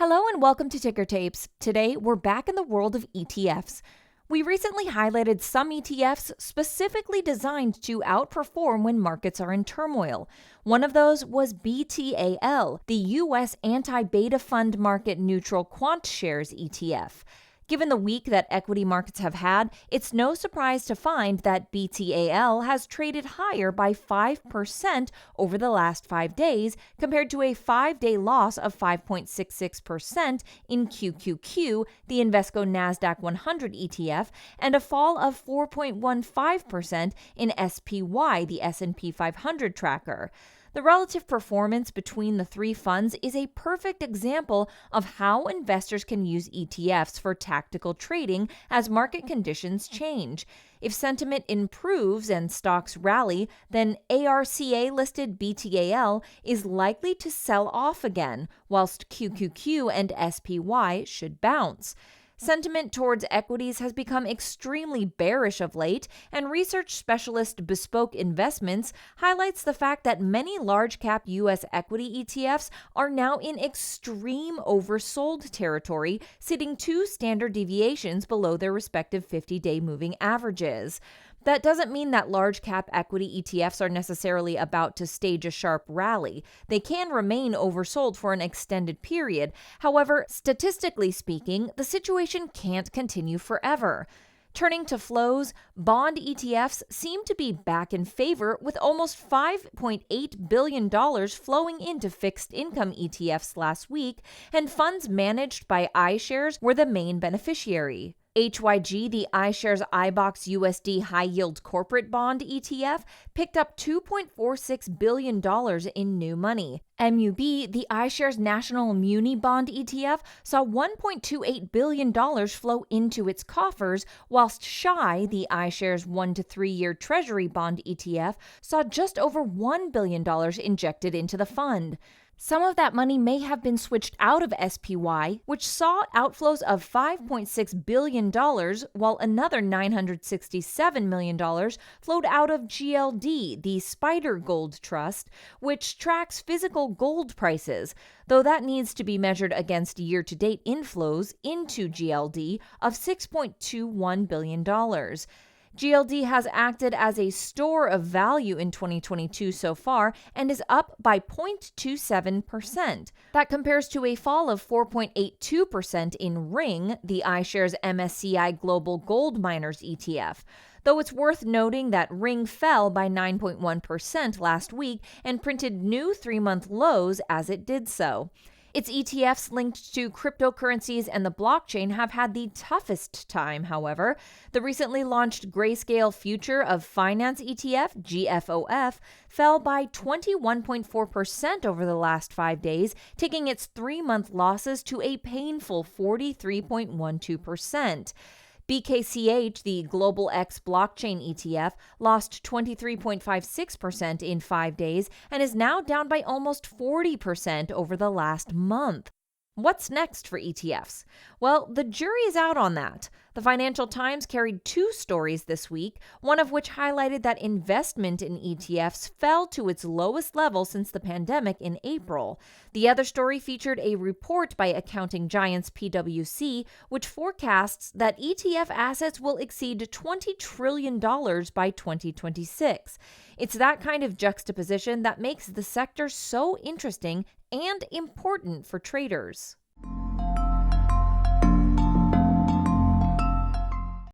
Hello and welcome to Ticker Tapes. Today, we're back in the world of ETFs. We recently highlighted some ETFs specifically designed to outperform when markets are in turmoil. One of those was BTAL, the U.S. Anti-Beta Fund Market Neutral Quant Shares ETF. Given the week that equity markets have had, it's no surprise to find that BTAL has traded higher by 5% over the last 5 days, compared to a 5-day loss of 5.66% in QQQ, the Invesco Nasdaq 100 ETF, and a fall of 4.15% in SPY, the S&P 500 tracker. The relative performance between the three funds is a perfect example of how investors can use ETFs for tactical trading as market conditions change. If sentiment improves and stocks rally, then ARCA-listed BTAL is likely to sell off again, whilst QQQ and SPY should bounce. Sentiment towards equities has become extremely bearish of late, and research specialist Bespoke Investments highlights the fact that many large-cap U.S. equity ETFs are now in extreme oversold territory, sitting 2 standard deviations below their respective 50-day moving averages. That doesn't mean that large-cap equity ETFs are necessarily about to stage a sharp rally. They can remain oversold for an extended period. However, statistically speaking, the situation can't continue forever. Turning to flows, bond ETFs seem to be back in favor, with almost $5.8 billion flowing into fixed income ETFs last week, and funds managed by iShares were the main beneficiary. HYG, the iShares iBoxx USD High Yield Corporate Bond ETF, picked up $2.46 billion in new money. MUB, the iShares National Muni Bond ETF, saw $1.28 billion flow into its coffers, whilst SHY, the iShares 1 to 3 year Treasury Bond ETF, saw just over $1 billion injected into the fund. Some of that money may have been switched out of SPY, which saw outflows of $5.6 billion, while another $967 million flowed out of GLD, the Spider Gold Trust, which tracks physical gold prices, though that needs to be measured against year-to-date inflows into GLD of $6.21 billion. GLD has acted as a store of value in 2022 so far and is up by 0.27%. That compares to a fall of 4.82% in Ring, the iShares MSCI Global Gold Miners ETF. Though it's worth noting that Ring fell by 9.1% last week and printed new 3-month lows as it did so. Its ETFs linked to cryptocurrencies and the blockchain have had the toughest time, however. The recently launched Grayscale Future of Finance ETF, GFOF, fell by 21.4% over the last 5 days, taking its 3-month losses to a painful 43.12%. BKCH, the Global X Blockchain ETF, lost 23.56% in 5 days and is now down by almost 40% over the last month. What's next for ETFs? Well, the jury is out on that. The Financial Times carried 2 stories this week, one of which highlighted that investment in ETFs fell to its lowest level since the pandemic in April. The other story featured a report by accounting giants PwC, which forecasts that ETF assets will exceed $20 trillion by 2026. It's that kind of juxtaposition that makes the sector so interesting and important for traders.